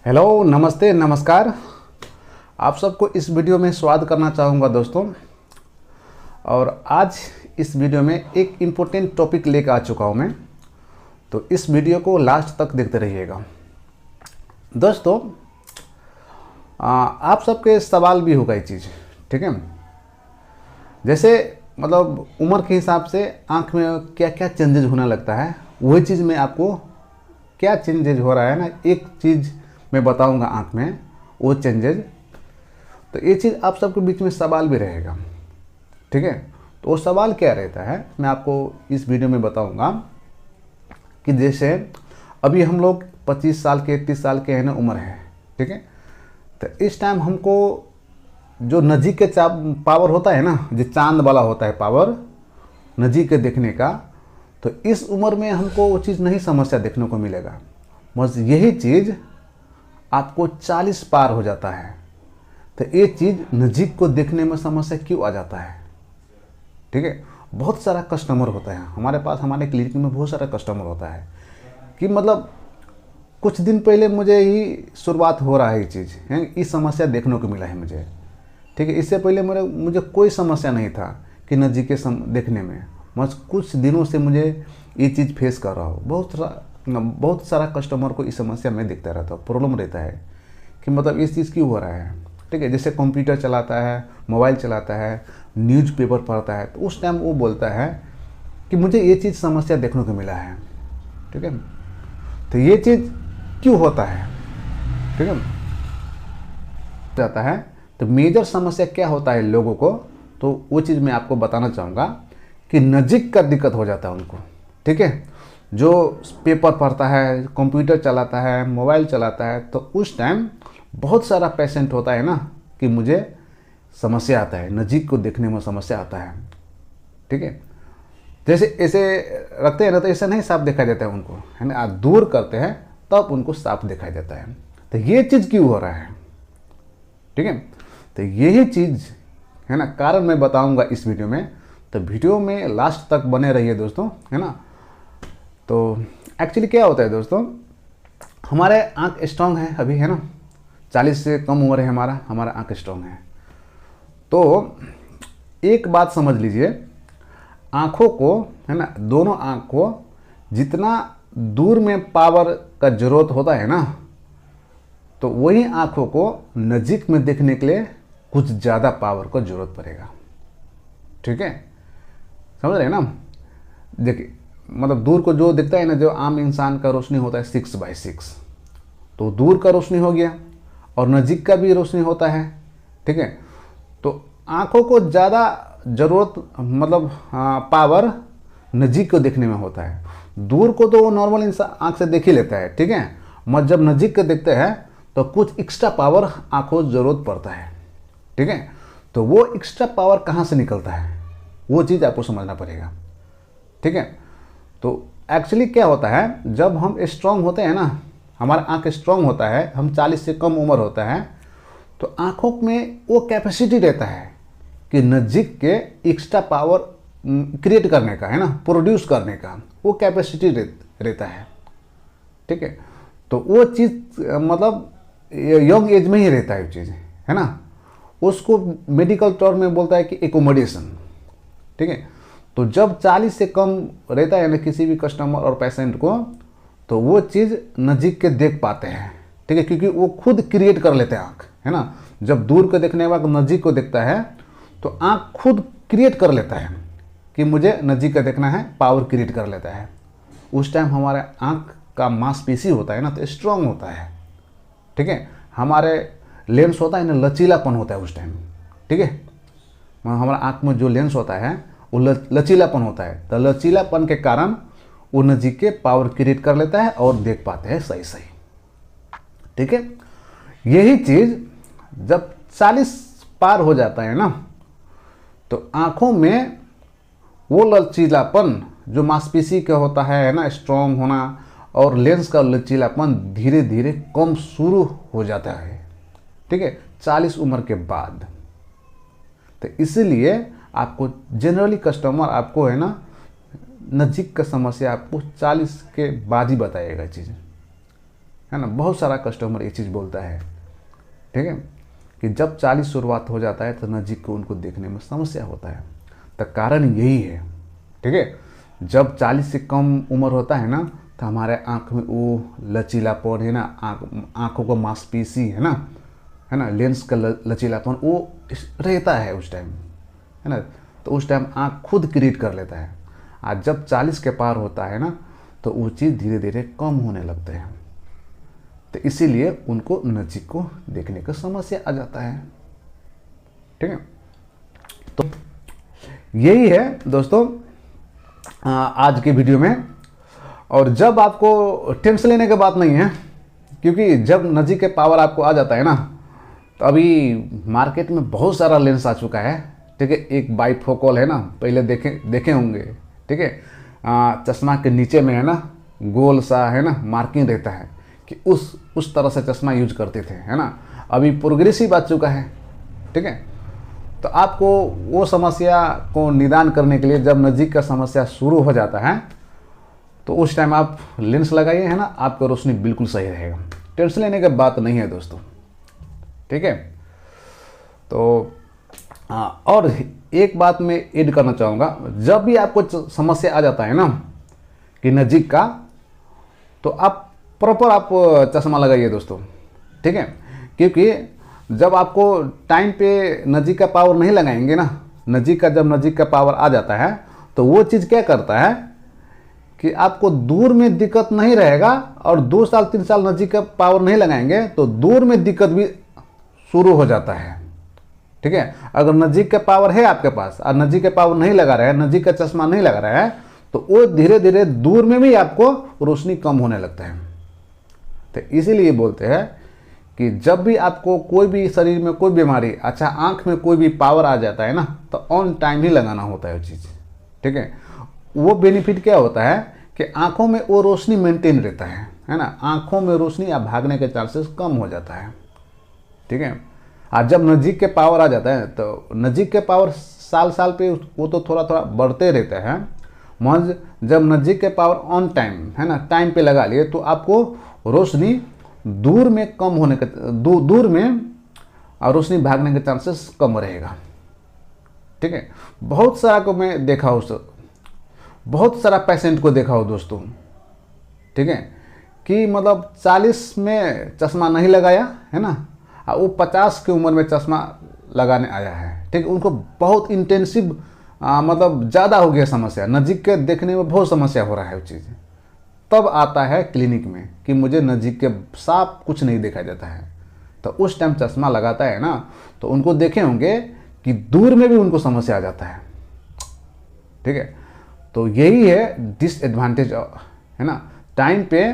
Hello, नमस्ते, नमस्कार। आप सबको इस वीडियो में स्वागत करना चाहूँगा दोस्तों। और आज इस वीडियो में एक इम्पोर्टेंट टॉपिक लेकर आ चुका हूँ मैं, तो इस वीडियो को लास्ट तक देखते रहिएगा दोस्तों। आप सबके सवाल भी होगा ये चीज़, ठीक है। जैसे मतलब उम्र के हिसाब से आँख में क्या क्या चेंजेज होने लगता है, वही चीज़ मैं आपको क्या चेंजेज हो रहा है ना, एक चीज़ मैं बताऊंगा आँख में वो चेंजेज। तो ये चीज़ आप सबके बीच में सवाल भी रहेगा, ठीक है। तो वो सवाल क्या रहता है मैं आपको इस वीडियो में बताऊंगा कि जैसे अभी हम लोग 25 साल के 30 साल के है ना उम्र है, ठीक है। तो इस टाइम हमको जो नज़दीक के पावर होता है ना, जो चांद वाला होता है पावर नज़दीक के देखने का, तो इस उम्र में हमको वो चीज़ नहीं समस्या देखने को मिलेगा। बस यही चीज़ आपको 40 पार हो जाता है तो ये चीज़ नज़दीक को देखने में समस्या क्यों आ जाता है, ठीक है। बहुत सारा कस्टमर होता है हमारे पास, हमारे क्लिनिक में बहुत सारा कस्टमर होता है कि मतलब कुछ दिन पहले मुझे ही शुरुआत हो रहा है ये चीज़ है, इस समस्या देखने को मिला है मुझे, ठीक है। इससे पहले मुझे कोई समस्या नहीं था कि नज़दीक के देखने में, बस कुछ दिनों से मुझे ये चीज़ फेस कर रहा हूँ। बहुत सारा कस्टमर को इस समस्या में दिखता रहता है, प्रॉब्लम रहता है कि मतलब इस चीज़ क्यों हो रहा है, ठीक है। जैसे कंप्यूटर चलाता है, मोबाइल चलाता है, न्यूज़पेपर पढ़ता है, तो उस टाइम वो बोलता है कि मुझे ये चीज़ समस्या देखने को मिला है, ठीक है। तो ये चीज़ क्यों होता है, ठीक है, जाता है। तो मेजर समस्या क्या होता है लोगों को, तो वो चीज़ मैं आपको बताना चाहूँगा कि नज़दीक का दिक्कत हो जाता है उनको, ठीक है। जो पेपर पढ़ता है, कंप्यूटर चलाता है, मोबाइल चलाता है, तो उस टाइम बहुत सारा पेशेंट होता है ना कि मुझे समस्या आता है, नज़दीक को देखने में समस्या आता है, ठीक है। जैसे ऐसे रखते हैं ना तो ऐसे नहीं साफ दिखाई देता है उनको, है ना। दूर करते हैं तब उनको साफ दिखाई देता है। तो ये चीज़ क्यों हो रहा है, ठीक है। तो यही चीज़ है ना, कारण मैं बताऊंगा इस वीडियो में। तो वीडियो में लास्ट तक बने रहिए दोस्तों, है ना। तो एक्चुअली क्या होता है दोस्तों, हमारे आँख स्ट्रांग है अभी, है ना। 40 से कम उम्र है हमारा आँख स्ट्रांग है। तो एक बात समझ लीजिए, आँखों को है ना, दोनों आँख को जितना दूर में पावर का ज़रूरत होता है ना, तो वही आँखों को नज़दीक में देखने के लिए कुछ ज़्यादा पावर को ज़रूरत पड़ेगा, ठीक है। समझ रहे हैं ना। देखिए मतलब दूर को जो दिखता है ना, जो आम इंसान का रोशनी होता है 6/6, तो दूर का रोशनी हो गया और नज़दीक का भी रोशनी होता है, ठीक है। तो आँखों को ज़्यादा ज़रूरत मतलब पावर नज़दीक को देखने में होता है। दूर को तो वो नॉर्मल इंसान आँख से देख ही लेता है, ठीक है। मगर जब नज़दीक को देखते हैं तो कुछ एक्स्ट्रा पावर आँखों को ज़रूरत पड़ता है, ठीक है। तो वो एक्स्ट्रा पावर कहाँ से निकलता है, वो चीज़ आपको समझना पड़ेगा, ठीक है। तो एक्चुअली क्या होता है, जब हम स्ट्रांग होते हैं ना, हमारा आँख स्ट्रांग होता है, हम 40 से कम उम्र होता है, तो आँखों में वो कैपेसिटी रहता है कि नज़दीक के एक्स्ट्रा पावर क्रिएट करने का, है ना, प्रोड्यूस करने का वो कैपेसिटी रहता है, ठीक है। तो वो चीज़ मतलब यंग एज में ही रहता है वो चीज़, है ना। उसको मेडिकल टर्म में बोलता है कि एकोमोडेशन, ठीक है। तो जब 40 से कम रहता है ना किसी भी कस्टमर और पेशेंट को, तो वो चीज़ नज़दीक के देख पाते हैं, ठीक है, क्योंकि वो खुद क्रिएट कर लेते हैं आँख, है ना। जब दूर को देखने वाला नज़दीक को देखता है तो आँख खुद क्रिएट कर लेता है कि मुझे नज़दीक का देखना है, पावर क्रिएट कर लेता है। उस टाइम हमारे आँख का मांसपेशी होता है ना तो स्ट्रांग होता है, ठीक है। हमारे लेंस होता है ना, लचीलापन होता है उस टाइम, ठीक है। हमारा आँख में जो लेंस होता है वो लचीलापन होता है, तो लचीलापन के कारण वो नज़दीक के पावर क्रिएट कर लेता है और देख पाते हैं सही सही, ठीक है। यही चीज़ जब 40 पार हो जाता है ना, तो आँखों में वो लचीलापन जो मांसपेशी का होता है ना, स्ट्रॉन्ग होना, और लेंस का लचीलापन धीरे धीरे कम शुरू हो जाता है, ठीक है, 40 उम्र के बाद। तो इसीलिए आपको जनरली कस्टमर आपको है ना नज़दीक का समस्या आपको 40 के बाद ही बताएगा चीज़, है ना। बहुत सारा कस्टमर ये चीज़ बोलता है, ठीक है, कि जब 40 शुरुआत हो जाता है तो नज़दीक को उनको देखने में समस्या होता है। तो कारण यही है, ठीक है, जब 40 से कम उम्र होता है ना तो हमारे आँख में वो लचीलापन है ना, आँखों का मांसपेशी है ना, लेंस का लचीलापन वो रहता है उस टाइम, है ना। तो उस टाइम आँख खुद क्रिएट कर लेता है। आज जब 40 के पार होता है ना तो वो चीज़ धीरे धीरे कम होने लगते हैं। तो इसीलिए उनको नज़दीक को देखने का समस्या आ जाता है, ठीक है। तो यही है दोस्तों आज के वीडियो में। और जब आपको टेंशन लेने की बात नहीं है, क्योंकि जब नज़दीक के पावर आपको आ जाता है ना तो अभी मार्केट में बहुत सारा लेंस आ चुका है, ठीक है। एक बाइफोकल है ना, पहले देखे होंगे, ठीक है। चश्मा के नीचे में है ना गोल सा है ना मार्किंग रहता है कि उस तरह से चश्मा यूज करते थे, है ना। अभी प्रोग्रेसिव आ चुका है, ठीक है। तो आपको वो समस्या को निदान करने के लिए जब नज़दीक का समस्या शुरू हो जाता है तो उस टाइम आप लेंस लगाइए, है ना, आपका रोशनी बिल्कुल सही रहेगा। टेंशन लेने की बात नहीं है दोस्तों, ठीक है। तो और एक बात मैं ऐड करना चाहूँगा, जब भी आपको समस्या आ जाता है ना कि नज़दीक का, तो आप प्रॉपर आप चश्मा लगाइए दोस्तों, ठीक है। क्योंकि जब आपको टाइम पे नज़दीक का पावर नहीं लगाएंगे ना, जब नज़दीक का पावर आ जाता है तो वो चीज़ क्या करता है कि आपको दूर में दिक्कत नहीं रहेगा, और 2 साल 3 साल नज़दीक का पावर नहीं लगाएंगे तो दूर में दिक्कत भी शुरू हो जाता है, ठीक है। अगर नज़दीक का पावर है आपके पास और नज़दीक का पावर नहीं लगा रहा है, नज़दीक का चश्मा नहीं लगा रहा है, तो वो धीरे धीरे दूर में भी आपको रोशनी कम होने लगता है। तो इसीलिए बोलते हैं कि जब भी आपको कोई भी शरीर में कोई बीमारी, अच्छा आँख में कोई भी पावर आ जाता है ना, तो ऑन टाइम ही लगाना होता है वो चीज़, ठीक है। वो बेनिफिट क्या होता है कि आँखों में वो रोशनी मेंटेन रहता है ना, आँखों में रोशनी या भागने के चांसेस कम हो जाता है, ठीक है। आज जब नज़दीक के पावर आ जाता है तो नज़दीक के पावर साल पे वो तो थोड़ा थोड़ा बढ़ते रहते हैं। मज जब नज़दीक के पावर ऑन टाइम, है ना, टाइम पे लगा लिए तो आपको रोशनी दूर में कम होने का दूर में और रोशनी भागने के चांसेस कम रहेगा, ठीक है। बहुत सारा को मैं देखा हूँ, बहुत सारा पेशेंट को देखा हो दोस्तों, ठीक है, कि मतलब 40 में चश्मा नहीं लगाया, है ना, वो 50 की उम्र में चश्मा लगाने आया है, ठीक है। उनको बहुत इंटेंसिव मतलब ज़्यादा हो गया समस्या, नज़दीक के देखने में बहुत समस्या हो रहा है वो चीज़। तब आता है क्लिनिक में कि मुझे नज़दीक के साफ कुछ नहीं देखा जाता है, तो उस टाइम चश्मा लगाता है ना, तो उनको देखे होंगे कि दूर में भी उनको समस्या आ जाता है, ठीक है। तो यही है डिसएडवांटेज, है ना, टाइम पे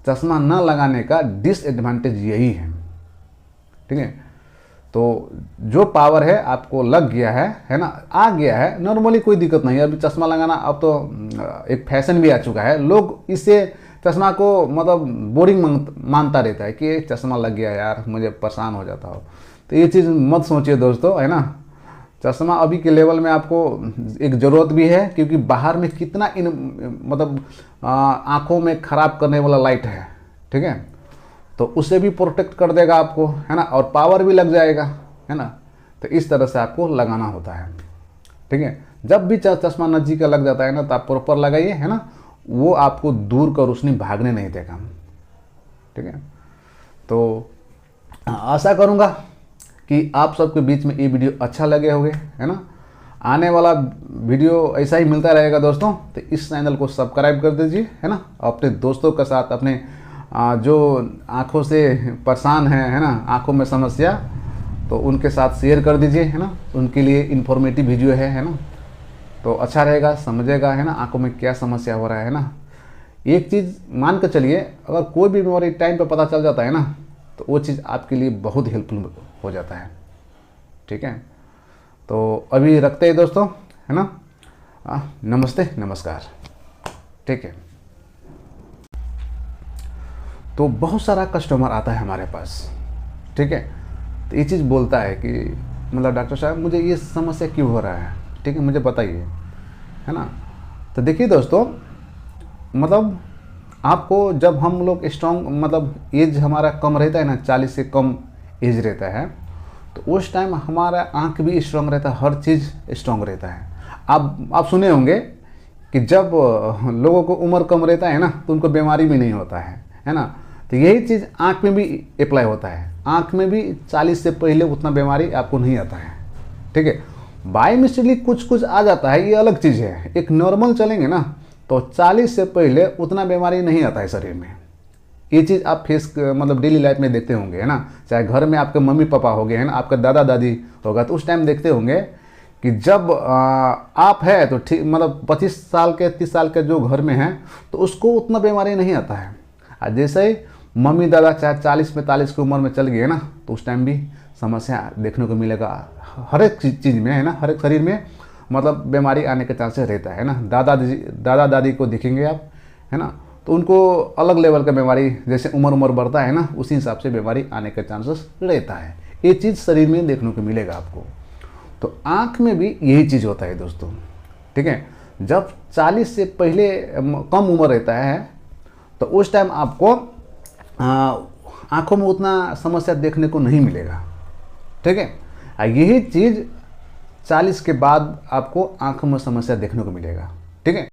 चश्मा न लगाने का डिसएडवांटेज यही है, ठीक है। तो जो पावर है आपको लग गया है ना, आ गया है, नॉर्मली कोई दिक्कत नहीं है। अभी चश्मा लगाना अब तो एक फैशन भी आ चुका है, लोग इससे चश्मा को मतलब बोरिंग मानता रहता है कि चश्मा लग गया यार, मुझे परेशान हो जाता हो। तो ये चीज़ मत सोचिए दोस्तों, है ना। चश्मा अभी के लेवल में आपको एक ज़रूरत भी है, क्योंकि बाहर में कितना मतलब आँखों में ख़राब करने वाला लाइट है, ठीक है। तो उसे भी प्रोटेक्ट कर देगा आपको, है ना, और पावर भी लग जाएगा, है ना। तो इस तरह से आपको लगाना होता है, ठीक है। जब भी चश्मा नज़दीक का लग जाता है ना तो आप प्रॉपर लगाइए, है ना, वो आपको दूर का रोशनी भागने नहीं देगा, ठीक है। तो आशा करूँगा कि आप सबके बीच में ये वीडियो अच्छा लगे होंगे, है ना। आने वाला वीडियो ऐसा ही मिलता रहेगा दोस्तों, तो इस चैनल को सब्सक्राइब कर दीजिए, है ना। अपने दोस्तों के साथ, अपने जो आँखों से परेशान है ना, आँखों में समस्या, तो उनके साथ शेयर कर दीजिए, है ना। उनके लिए इन्फॉर्मेटिव वीडियो है ना, तो अच्छा रहेगा, समझेगा, है ना, आँखों में क्या समस्या हो रहा है ना। एक चीज़ मान कर चलिए, अगर कोई भी बीमारी टाइम पे पता चल जाता है ना तो वो चीज़ आपके लिए बहुत हेल्पफुल हो जाता है, ठीक है। तो अभी रखते हैं दोस्तों, है ना। नमस्ते, नमस्कार, ठीक है। तो बहुत सारा कस्टमर आता है हमारे पास, ठीक है। तो ये चीज़ बोलता है कि मतलब डॉक्टर साहब मुझे ये समस्या क्यों हो रहा है, ठीक है, मुझे बताइए, है ना। तो देखिए दोस्तों, मतलब आपको जब हम लोग स्ट्रॉन्ग मतलब एज हमारा कम रहता है ना, 40 से कम एज रहता है, तो उस टाइम हमारा आँख भी स्ट्रॉन्ग रहता है, हर चीज़ स्ट्रॉन्ग रहता है। आप सुने होंगे कि जब लोगों को उम्र कम रहता है ना तो उनको बीमारी भी नहीं होता है ना। तो यही चीज़ आँख में भी अप्लाई होता है। आँख में भी 40 से पहले उतना बीमारी आपको नहीं आता है, ठीक है। बाय मिस्टेकली कुछ आ जाता है, ये अलग चीज़ है। एक नॉर्मल चलेंगे ना तो 40 से पहले उतना बीमारी नहीं आता है शरीर में। ये चीज़ आप फेस मतलब डेली लाइफ में देखते होंगे, है ना। चाहे घर में आपके मम्मी पापा हो गए, है ना, आपका दादा दादी होगा, तो उस टाइम देखते होंगे कि जब आप है तो ठीक मतलब 25 साल के 30 साल के जो घर में हैं तो उसको उतना बीमारी नहीं आता है। और जैसे ही मम्मी दादा चाहे 40-45 की उम्र में चल गए ना तो उस टाइम भी समस्या देखने को मिलेगा। हर एक चीज़ में, है ना, हर एक शरीर में मतलब बीमारी आने के चांसेस रहता है ना। दादा दादी को देखेंगे आप, है ना, तो उनको अलग लेवल का बीमारी, जैसे उम्र बढ़ता है ना उसी हिसाब से बीमारी आने का चांसेस रहता है। ये चीज़ शरीर में देखने को मिलेगा आपको। तो आँख में भी यही चीज़ होता है दोस्तों, ठीक है। जब 40 से पहले कम उम्र रहता है तो उस टाइम आपको आँखों में उतना समस्या देखने को नहीं मिलेगा, ठीक है। यही चीज़ 40 के बाद आपको आँखों में समस्या देखने को मिलेगा, ठीक है।